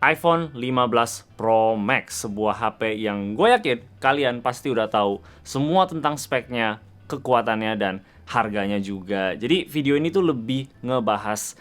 iPhone 15 Pro Max, sebuah HP yang gue yakin kalian pasti udah tahu semua tentang speknya, kekuatannya, dan harganya juga. Jadi video ini tuh lebih ngebahas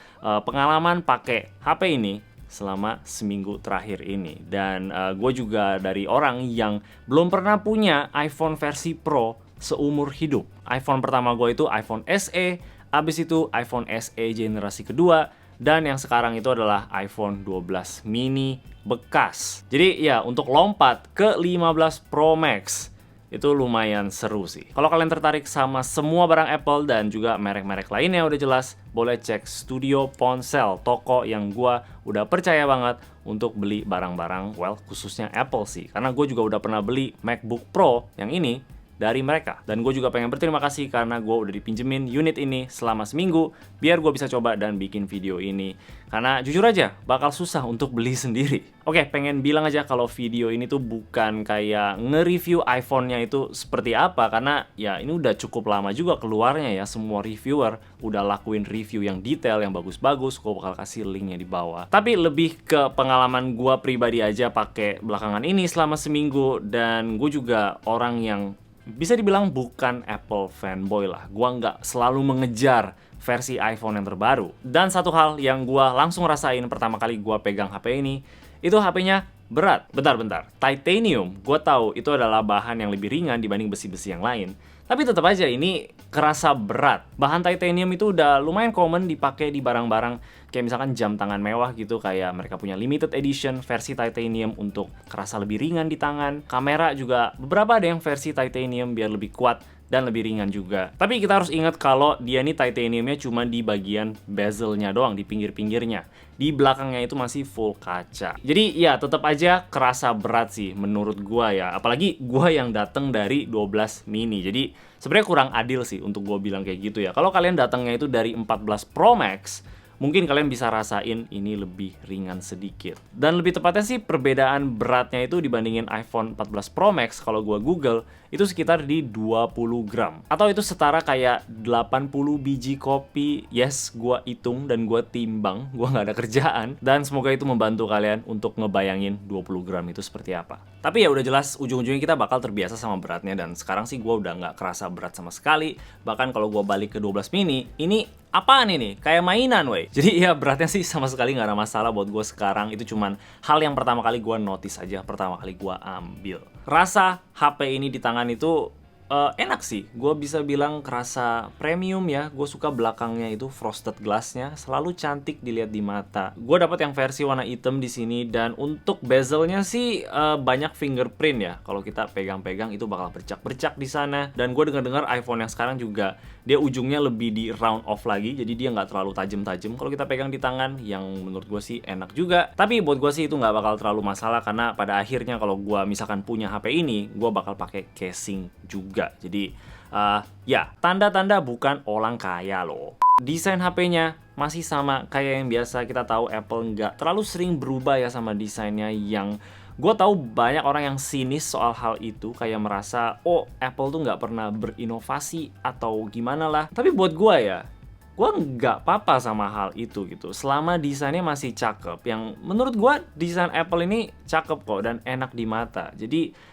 pengalaman pakai HP ini selama seminggu terakhir ini. Dan gue juga dari orang yang belum pernah punya iPhone versi Pro seumur hidup. iPhone pertama gue itu iPhone SE, abis itu iPhone SE generasi kedua, dan yang sekarang itu adalah iPhone 12 mini bekas. Jadi ya, untuk lompat ke 15 Pro Max itu lumayan seru sih. Kalau kalian tertarik sama semua barang Apple dan juga merek-merek lainnya udah jelas, boleh cek Studio Ponsel, toko yang gua udah percaya banget untuk beli barang-barang, khususnya Apple sih. Karena gue juga udah pernah beli MacBook Pro yang ini dari mereka. Dan gue juga pengen berterima kasih karena gue udah dipinjemin unit ini selama seminggu biar gue bisa coba dan bikin video ini. Karena jujur aja bakal susah untuk beli sendiri. Oke, pengen bilang aja kalau video ini tuh bukan kayak nge-review iPhone-nya itu seperti apa, karena ya ini udah cukup lama juga keluarnya ya. Semua reviewer udah lakuin review yang detail, yang bagus-bagus. Gue bakal kasih linknya di bawah. Tapi lebih ke pengalaman gue pribadi aja pakai belakangan ini selama seminggu. Dan gue juga orang yang bisa dibilang bukan Apple fanboy lah. Gua nggak selalu mengejar versi iPhone yang terbaru. Dan satu hal yang gua langsung rasain pertama kali gua pegang HP ini, itu HP-nya berat. Bentar. Titanium, gua tahu itu adalah bahan yang lebih ringan dibanding besi-besi yang lain. Tapi tetap aja ini kerasa berat. Bahan titanium itu udah lumayan common dipakai di barang-barang kayak misalkan jam tangan mewah gitu, kayak mereka punya limited edition versi titanium untuk kerasa lebih ringan di tangan. Kamera juga beberapa ada yang versi titanium biar lebih kuat dan lebih ringan juga. Tapi kita harus ingat kalau dia nih titaniumnya cuma di bagian bezelnya doang, di pinggir-pinggirnya. Di belakangnya itu masih full kaca. Jadi ya tetap aja kerasa berat sih menurut gua ya. Apalagi gua yang datang dari 12 mini. Jadi sebenarnya kurang adil sih untuk gua bilang kayak gitu ya. Kalau kalian datangnya itu dari 14 Pro Max, mungkin kalian bisa rasain ini lebih ringan sedikit. Dan lebih tepatnya sih perbedaan beratnya itu dibandingin iPhone 14 Pro Max, kalau gua Google, itu sekitar di 20 gram. Atau itu setara kayak 80 biji kopi. Yes, gua hitung dan gua timbang, gua nggak ada kerjaan. Dan semoga itu membantu kalian untuk ngebayangin 20 gram itu seperti apa. Tapi ya udah jelas, ujung-ujungnya kita bakal terbiasa sama beratnya. Dan sekarang sih gua udah nggak kerasa berat sama sekali. Bahkan kalau gua balik ke 12 mini, ini apaan ini? Kayak mainan wey. Jadi ya beratnya sih sama sekali nggak ada masalah buat gue sekarang. Itu cuman hal yang pertama kali gue notice aja, pertama kali gue ambil. Rasa HP ini di tangan itu enak sih. Gue bisa bilang kerasa premium ya. Gue suka belakangnya itu frosted glassnya, selalu cantik dilihat di mata. Gue dapat yang versi warna hitam di sini, dan untuk bezelnya sih banyak fingerprint ya. Kalau kita pegang-pegang itu bakal bercak-bercak di sana. Dan gue dengar-dengar iPhone yang sekarang juga dia ujungnya lebih di round off lagi, jadi dia nggak terlalu tajam-tajam kalau kita pegang di tangan, yang menurut gue sih enak juga. Tapi buat gue sih itu nggak bakal terlalu masalah, karena pada akhirnya kalau gue misalkan punya HP ini, gue bakal pakai casing juga. Jadi ya, tanda-tanda bukan orang kaya loh. Desain HP-nya masih sama kayak yang biasa kita tahu. Apple nggak terlalu sering berubah ya sama desainnya, yang gue tahu banyak orang yang sinis soal hal itu, kayak merasa oh Apple tuh nggak pernah berinovasi atau gimana lah. Tapi buat gue ya, gue nggak apa-apa sama hal itu gitu, selama desainnya masih cakep. Yang menurut gue desain Apple ini cakep kok dan enak di mata. Jadi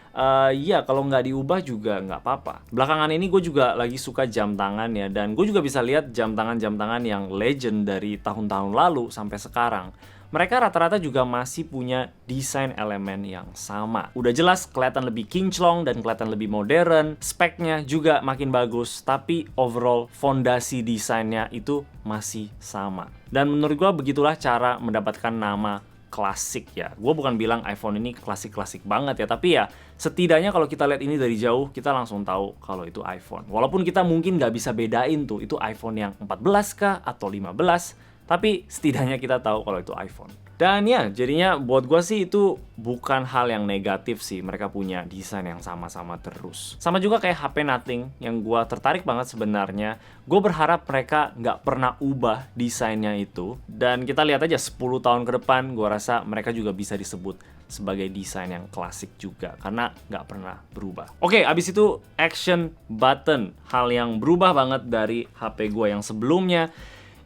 ya kalau nggak diubah juga nggak apa-apa. Belakangan ini gue juga lagi suka jam tangan ya, dan gue juga bisa lihat jam tangan yang legend dari tahun-tahun lalu sampai sekarang. Mereka rata-rata juga masih punya desain elemen yang sama. Udah jelas kelihatan lebih kinclong dan kelihatan lebih modern. Speknya juga makin bagus, tapi overall fondasi desainnya itu masih sama. Dan menurut gue begitulah cara mendapatkan nama klasik ya. Gue bukan bilang iPhone ini klasik-klasik banget ya, tapi ya setidaknya kalau kita lihat ini dari jauh, kita langsung tahu kalau itu iPhone. Walaupun kita mungkin nggak bisa bedain tuh itu iPhone yang 14 kah atau 15, tapi setidaknya kita tahu kalau itu iPhone. Dan ya, jadinya buat gue sih itu bukan hal yang negatif sih, mereka punya desain yang sama-sama terus. Sama juga kayak HP Nothing yang gue tertarik banget sebenarnya. Gue berharap mereka nggak pernah ubah desainnya itu. Dan kita lihat aja 10 tahun ke depan, gue rasa mereka juga bisa disebut sebagai desain yang klasik juga, karena nggak pernah berubah. Oke, abis itu action button, hal yang berubah banget dari HP gue yang sebelumnya.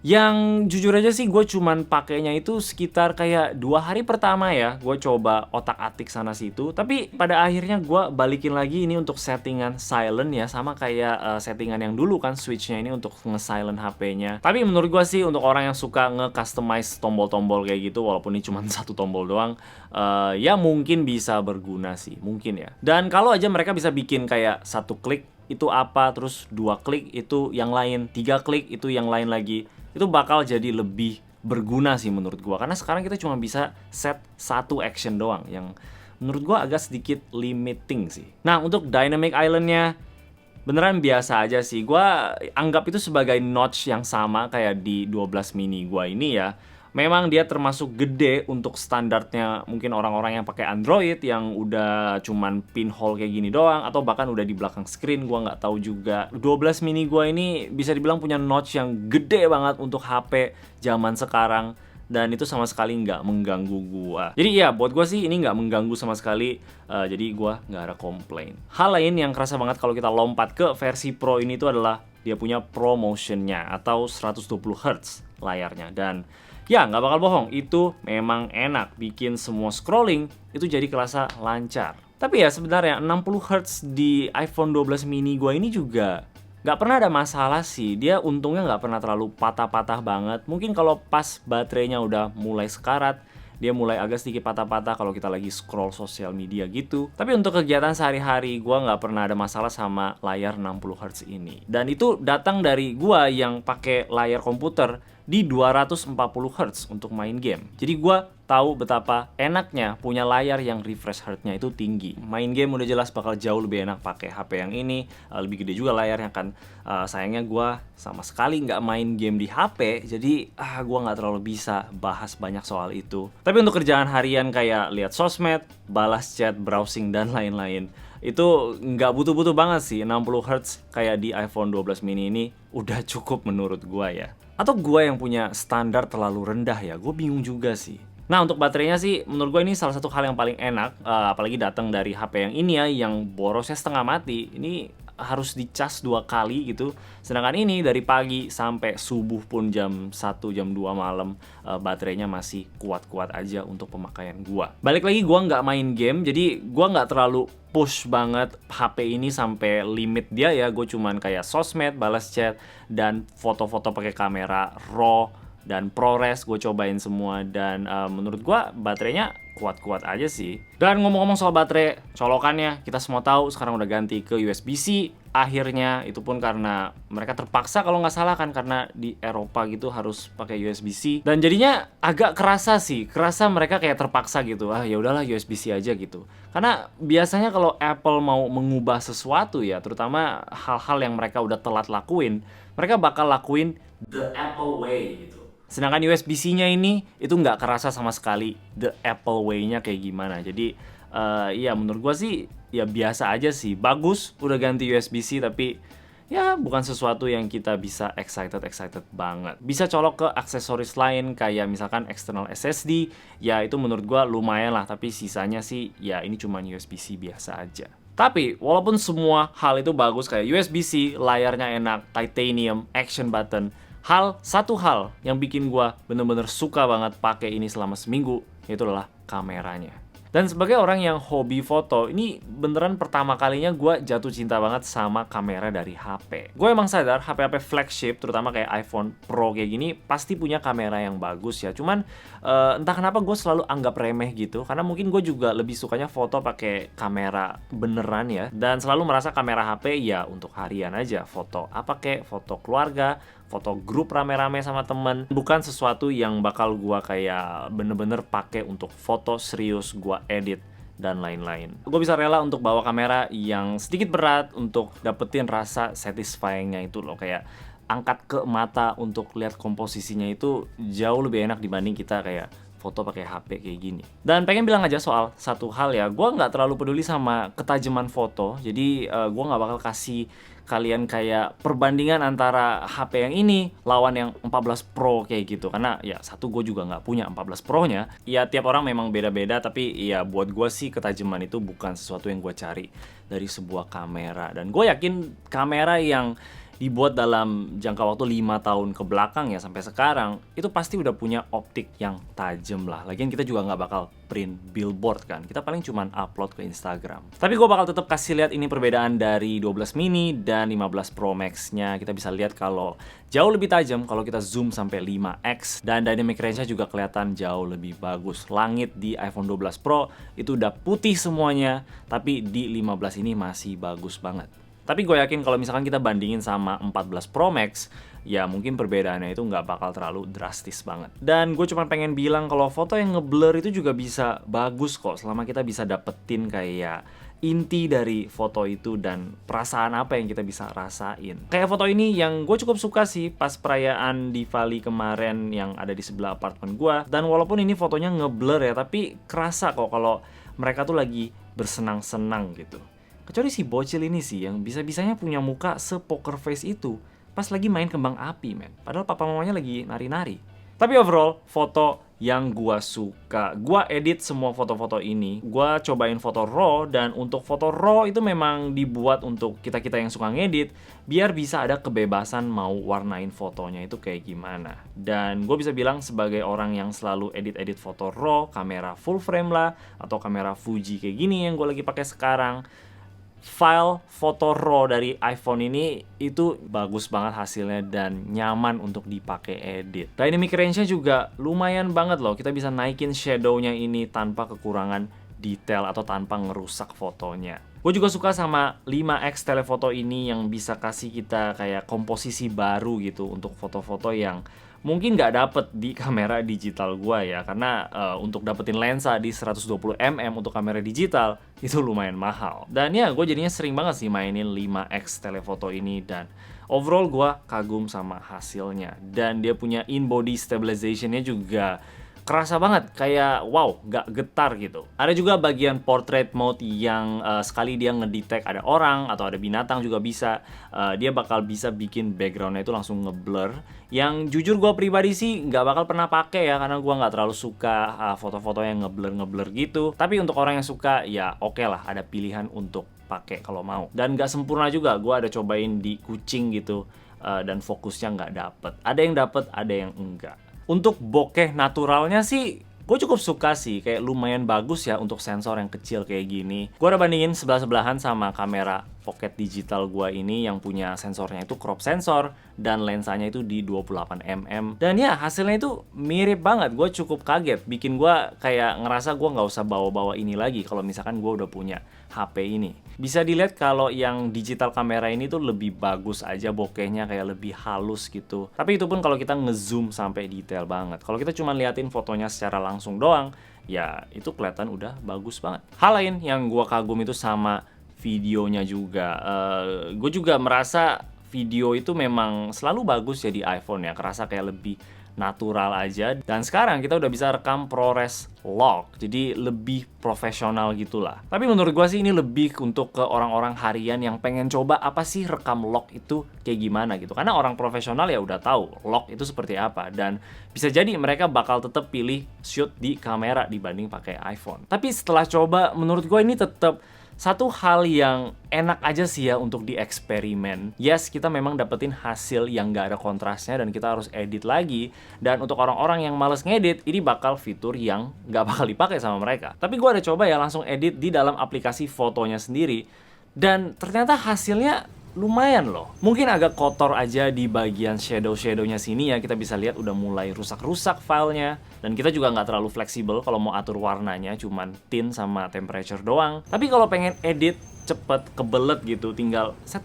Yang jujur aja sih gue cuman pakainya itu sekitar kayak 2 hari pertama ya. Gue coba otak-atik sana situ. Tapi pada akhirnya gue balikin lagi ini untuk settingan silent ya. Sama kayak settingan yang dulu kan, switchnya ini untuk nge-silent HP-nya. Tapi menurut gue sih untuk orang yang suka nge-customize tombol-tombol kayak gitu, walaupun ini cuma satu tombol doang, ya mungkin bisa berguna sih. Mungkin ya. Dan kalau aja mereka bisa bikin kayak 1 klik itu apa, terus 2 klik itu yang lain, 3 klik itu yang lain lagi, itu bakal jadi lebih berguna sih menurut gua. Karena sekarang kita cuma bisa set 1 action doang, yang menurut gua agak sedikit limiting sih. Nah, untuk dynamic islandnya beneran biasa aja sih. Gua anggap itu sebagai notch yang sama kayak di 12 mini gua ini ya. Memang dia termasuk gede untuk standarnya mungkin orang-orang yang pakai Android yang udah cuman pinhole kayak gini doang, atau bahkan udah di belakang screen, gua nggak tahu juga. 12 mini gua ini bisa dibilang punya notch yang gede banget untuk HP zaman sekarang, dan itu sama sekali nggak mengganggu gua. Jadi ya buat gua sih ini nggak mengganggu sama sekali, jadi gua nggak ada komplain. Hal lain yang kerasa banget kalau kita lompat ke versi Pro ini itu adalah dia punya Pro Motion-nya atau 120 Hz layarnya. Dan ya, nggak bakal bohong, itu memang enak, bikin semua scrolling itu jadi kerasa lancar. Tapi ya sebenarnya 60 Hz di iPhone 12 mini gua ini juga nggak pernah ada masalah sih. Dia untungnya nggak pernah terlalu patah-patah banget. Mungkin kalau pas baterainya udah mulai sekarat, dia mulai agak sedikit patah-patah kalau kita lagi scroll sosial media gitu. Tapi untuk kegiatan sehari-hari, gua nggak pernah ada masalah sama layar 60 Hz ini. Dan itu datang dari gua yang pakai layar komputer di 240 Hz untuk main game. Jadi gua tahu betapa enaknya punya layar yang refresh rate-nya itu tinggi. Main game udah jelas bakal jauh lebih enak pakai HP yang ini, lebih gede juga layarnya kan. Sayangnya gua sama sekali nggak main game di HP, jadi gua nggak terlalu bisa bahas banyak soal itu. Tapi untuk kerjaan harian kayak lihat sosmed, balas chat, browsing, dan lain-lain, itu nggak butuh-butuh banget sih. 60 Hz kayak di iPhone 12 mini ini udah cukup menurut gua ya. Atau gua yang punya standar terlalu rendah ya, gue bingung juga sih. Nah, untuk baterainya sih menurut gue ini salah satu hal yang paling enak, apalagi datang dari HP yang ini ya, yang borosnya setengah mati. Ini harus dicas 2 kali gitu. Sedangkan ini dari pagi sampai subuh pun jam 1, jam 2 malam, baterainya masih kuat-kuat aja untuk pemakaian gua. Balik lagi, gua nggak main game, jadi gua nggak terlalu push banget HP ini sampai limit dia ya. Gue cuman kayak sosmed, balas chat, dan foto-foto pakai kamera RAW dan ProRes gue cobain semua, dan menurut gue baterainya kuat-kuat aja sih. Dan ngomong-ngomong soal baterai, colokannya kita semua tahu sekarang udah ganti ke USB-C akhirnya. Itu pun karena mereka terpaksa kalau nggak salah kan, karena di Eropa gitu harus pakai USB-C, dan jadinya agak kerasa mereka kayak terpaksa gitu. Ya udahlah USB-C aja gitu. Karena biasanya kalau Apple mau mengubah sesuatu ya, terutama hal-hal yang mereka udah telat lakuin, mereka bakal lakuin the Apple way gitu. Sedangkan USB-C-nya ini itu nggak kerasa sama sekali the Apple way-nya kayak gimana. Jadi ya menurut gua sih ya biasa aja sih. Bagus udah ganti USB-C, tapi ya bukan sesuatu yang kita bisa excited banget. Bisa colok ke aksesoris lain kayak misalkan external SSD, ya itu menurut gua lumayan lah. Tapi sisanya sih ya ini cuma USB-C biasa aja. Tapi walaupun semua hal itu bagus kayak USB-C, layarnya enak, titanium, action button, satu hal yang bikin gua bener-bener suka banget pakai ini selama seminggu, yaitu adalah kameranya. Dan sebagai orang yang hobi foto, ini beneran pertama kalinya gue jatuh cinta banget sama kamera dari HP. Gue emang sadar HP-HP flagship, terutama kayak iPhone Pro kayak gini, pasti punya kamera yang bagus ya. Cuman entah kenapa gue selalu anggap remeh gitu, karena mungkin gue juga lebih sukanya foto pakai kamera beneran ya. Dan selalu merasa kamera HP ya untuk harian aja, foto apa kayak foto keluarga, foto grup rame-rame sama temen, bukan sesuatu yang bakal gua kayak bener-bener pakai untuk foto serius gua edit dan lain-lain. Gue bisa rela untuk bawa kamera yang sedikit berat untuk dapetin rasa satisfying-nya itu loh, kayak angkat ke mata untuk lihat komposisinya itu jauh lebih enak dibanding kita kayak foto pakai HP kayak gini. Dan pengen bilang aja soal satu hal ya, gue nggak terlalu peduli sama ketajaman foto, jadi gue nggak bakal kasih kalian kayak perbandingan antara HP yang ini lawan yang 14 Pro kayak gitu, karena ya satu gue juga nggak punya 14 Pro-nya. Ya tiap orang memang beda-beda, tapi ya buat gue sih ketajaman itu bukan sesuatu yang gue cari dari sebuah kamera. Dan gue yakin kamera yang dibuat dalam jangka waktu 5 tahun ke belakang ya sampai sekarang, itu pasti udah punya optik yang tajam lah. Lagian kita juga nggak bakal print billboard kan, kita paling cuman upload ke Instagram. Tapi gue bakal tetap kasih lihat ini perbedaan dari 12 mini dan 15 Pro Max-nya. Kita bisa lihat kalau jauh lebih tajam kalau kita zoom sampai 5x, dan dynamic range-nya juga kelihatan jauh lebih bagus. Langit di iPhone 12 Pro itu udah putih semuanya, tapi di 15 ini masih bagus banget. Tapi gue yakin kalau misalkan kita bandingin sama 14 Pro Max, ya mungkin perbedaannya itu nggak bakal terlalu drastis banget. Dan gue cuma pengen bilang kalau foto yang ngeblur itu juga bisa bagus kok, selama kita bisa dapetin kayak inti dari foto itu dan perasaan apa yang kita bisa rasain. Kayak foto ini yang gue cukup suka sih pas perayaan Diwali kemarin yang ada di sebelah apartemen gue. Dan walaupun ini fotonya ngeblur ya, tapi kerasa kok kalau mereka tuh lagi bersenang-senang gitu. Kecuali si bocil ini sih yang bisa-bisanya punya muka se-poker face itu pas lagi main kembang api, men. Padahal papa mamanya lagi nari-nari. Tapi overall, foto yang gua suka. Gua edit semua foto-foto ini. Gua cobain foto RAW, dan untuk foto RAW itu memang dibuat untuk kita-kita yang suka ngedit biar bisa ada kebebasan mau warnain fotonya itu kayak gimana. Dan gue bisa bilang sebagai orang yang selalu edit-edit foto RAW, kamera full frame lah, atau kamera Fuji kayak gini yang gue lagi pakai sekarang, file foto RAW dari iPhone ini itu bagus banget hasilnya dan nyaman untuk dipakai edit. Dynamic range-nya juga lumayan banget loh. Kita bisa naikin shadow-nya ini tanpa kekurangan detail atau tanpa ngerusak fotonya. Gue juga suka sama 5x telefoto ini yang bisa kasih kita kayak komposisi baru gitu untuk foto-foto yang mungkin nggak dapet di kamera digital gua ya, karena untuk dapetin lensa di 120mm untuk kamera digital itu lumayan mahal. Dan ya gue jadinya sering banget sih mainin 5x telefoto ini, dan overall gua kagum sama hasilnya. Dan dia punya in-body stabilization-nya juga kerasa banget, kayak wow, nggak getar gitu. Ada juga bagian portrait mode yang sekali dia ngedetect ada orang atau ada binatang juga bisa, dia bakal bisa bikin backgroundnya itu langsung ngeblur. Yang jujur gue pribadi sih nggak bakal pernah pakai ya, karena gue nggak terlalu suka foto-foto yang ngeblur gitu. Tapi untuk orang yang suka ya oke lah, ada pilihan untuk pakai kalau mau. Dan nggak sempurna juga, gue ada cobain di kucing gitu, dan fokusnya nggak dapet. Ada yang dapet, ada yang enggak. Untuk bokeh naturalnya sih gue cukup suka sih, kayak lumayan bagus ya untuk sensor yang kecil kayak gini. Gue udah bandingin sebelah-sebelahan sama kamera pocket digital gue ini yang punya sensornya itu crop sensor dan lensanya itu di 28mm. Dan ya hasilnya itu mirip banget. Gue cukup kaget, bikin gue kayak ngerasa gue nggak usah bawa-bawa ini lagi kalau misalkan gue udah punya HP ini. Bisa dilihat kalau yang digital kamera ini tuh lebih bagus aja bokehnya, kayak lebih halus gitu. Tapi itu pun kalau kita ngezoom sampai detail banget. Kalau kita cuma liatin fotonya secara langsung doang, ya itu kelihatan udah bagus banget. Hal lain yang gue kagum itu sama videonya juga. Gue juga merasa video itu memang selalu bagus ya di iPhone ya, kerasa kayak lebih natural aja. Dan sekarang kita udah bisa rekam ProRes log, jadi lebih profesional gitulah. Tapi menurut gue sih ini lebih untuk ke orang-orang harian yang pengen coba apa sih rekam log itu kayak gimana gitu. Karena orang profesional ya udah tahu log itu seperti apa, dan bisa jadi mereka bakal tetap pilih shoot di kamera dibanding pakai iPhone. Tapi setelah coba, menurut gue ini tetap satu hal yang enak aja sih ya untuk dieksperimen. Yes, kita memang dapetin hasil yang gak ada kontrasnya dan kita harus edit lagi. Dan untuk orang-orang yang males ngedit, ini bakal fitur yang gak bakal dipakai sama mereka. Tapi gue ada coba ya langsung edit di dalam aplikasi fotonya sendiri, dan ternyata hasilnya lumayan loh. Mungkin agak kotor aja di bagian shadow-shadownya sini ya, kita bisa lihat udah mulai rusak-rusak filenya. Dan kita juga nggak terlalu fleksibel kalau mau atur warnanya, cuman tint sama temperature doang. Tapi kalau pengen edit cepet, kebelet gitu, tinggal set,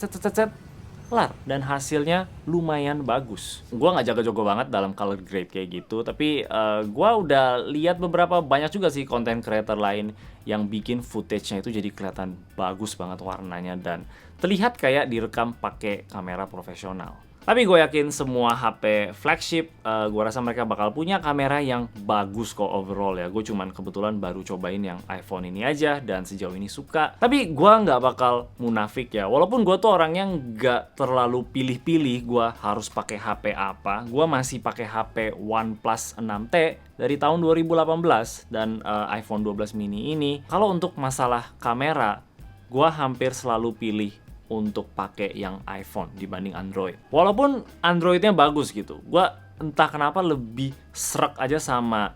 kelar. Dan hasilnya lumayan bagus. Gua nggak jago-jago banget dalam color grade kayak gitu, tapi gua udah lihat beberapa banyak juga sih content creator lain yang bikin footage-nya itu jadi kelihatan bagus banget warnanya dan terlihat kayak direkam pakai kamera profesional. Tapi gue yakin semua HP flagship, gue rasa mereka bakal punya kamera yang bagus kok overall ya. Gue cuman kebetulan baru cobain yang iPhone ini aja dan sejauh ini suka. Tapi gue nggak bakal munafik ya. Walaupun gue tuh orang yang nggak terlalu pilih-pilih gue harus pakai HP apa. Gue masih pakai HP OnePlus 6T dari tahun 2018 dan iPhone 12 mini ini. Kalau untuk masalah kamera, gue hampir selalu pilih untuk pakai yang iPhone dibanding Android. Walaupun Androidnya bagus gitu, gua entah kenapa lebih srek aja sama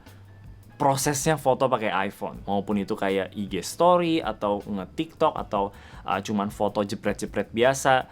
prosesnya foto pakai iPhone, maupun itu kayak IG story atau nge-TikTok atau cuman foto jepret-jepret biasa.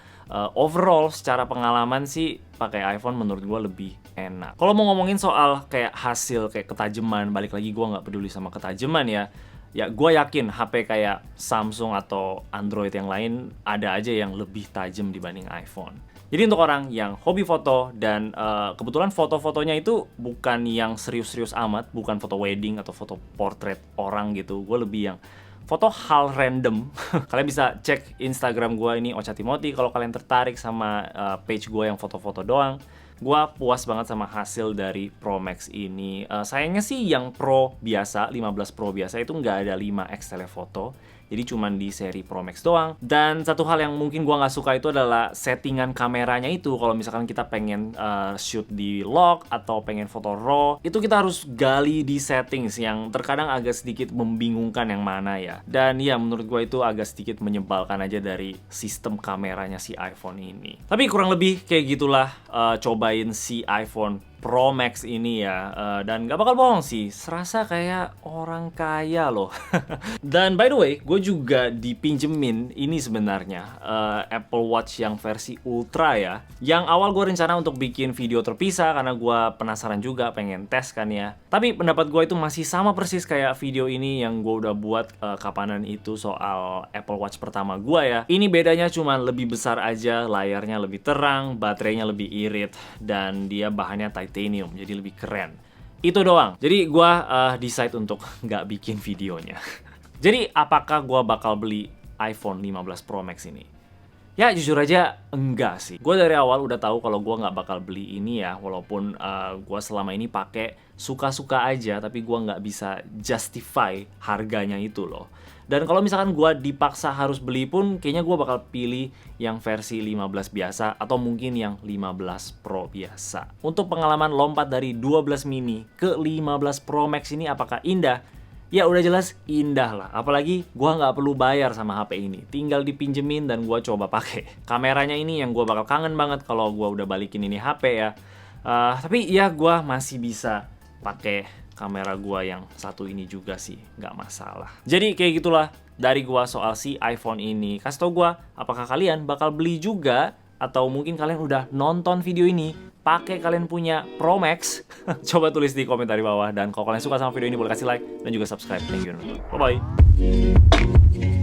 Overall secara pengalaman sih pakai iPhone menurut gue lebih enak. Kalau mau ngomongin soal kayak hasil kayak ketajaman, balik lagi gue nggak peduli sama ketajaman ya. Ya gue yakin HP kayak Samsung atau Android yang lain ada aja yang lebih tajam dibanding iPhone. Jadi untuk orang yang hobi foto dan kebetulan foto-fotonya itu bukan yang serius-serius amat, bukan foto wedding atau foto portrait orang gitu. Gue lebih yang foto hal random. Kalian bisa cek Instagram gue ini Ocha Timothy kalau kalian tertarik sama page gue yang foto-foto doang. Gue puas banget sama hasil dari Pro Max ini. Sayangnya sih yang Pro biasa, 15 Pro biasa itu nggak ada 5x telephoto. Jadi cuman di seri Pro Max doang. Dan satu hal yang mungkin gua nggak suka itu adalah settingan kameranya itu. Kalau misalkan kita pengen shoot di log atau pengen foto raw, itu kita harus gali di settings yang terkadang agak sedikit membingungkan yang mana ya. Dan ya menurut gua itu agak sedikit menyebalkan aja dari sistem kameranya si iPhone ini. Tapi kurang lebih kayak gitulah cobain si iPhone Pro Max ini ya. Dan gak bakal bohong sih, serasa kayak orang kaya loh. Dan by the way, gue juga dipinjemin ini sebenarnya Apple Watch yang versi Ultra ya. Yang awal gue rencana untuk bikin video terpisah karena gue penasaran juga, pengen tes kan ya. Tapi pendapat gue itu masih sama persis kayak video ini yang gue udah buat kapanan itu soal Apple Watch pertama gue ya. Ini bedanya cuma lebih besar aja, layarnya lebih terang, baterainya lebih irit, dan dia bahannya titanium, jadi lebih keren. Itu doang. Jadi gue decide untuk nggak bikin videonya. Jadi apakah gue bakal beli iPhone 15 Pro Max ini? Ya jujur aja enggak sih. Gue dari awal udah tahu kalau gue nggak bakal beli ini ya. Walaupun gue selama ini pakai suka-suka aja, tapi gue nggak bisa justify harganya itu loh. Dan kalau misalkan gue dipaksa harus beli pun, kayaknya gue bakal pilih yang versi 15 biasa atau mungkin yang 15 Pro biasa. Untuk pengalaman lompat dari 12 mini ke 15 Pro Max ini apakah indah? Ya udah jelas indah lah. Apalagi gue nggak perlu bayar sama HP ini. Tinggal dipinjemin dan gue coba pakai. Kameranya ini yang gue bakal kangen banget kalau gue udah balikin ini HP ya. Tapi ya gue masih bisa pakai kamera gua yang satu ini juga sih, nggak masalah. Jadi kayak gitulah dari gua soal si iPhone ini. Kasih tau gua, apakah kalian bakal beli juga? Atau mungkin kalian udah nonton video ini, pakai kalian punya Pro Max? Coba tulis di komentar di bawah. Dan kalau kalian suka sama video ini, boleh kasih like dan juga subscribe. Thank you. Bye-bye.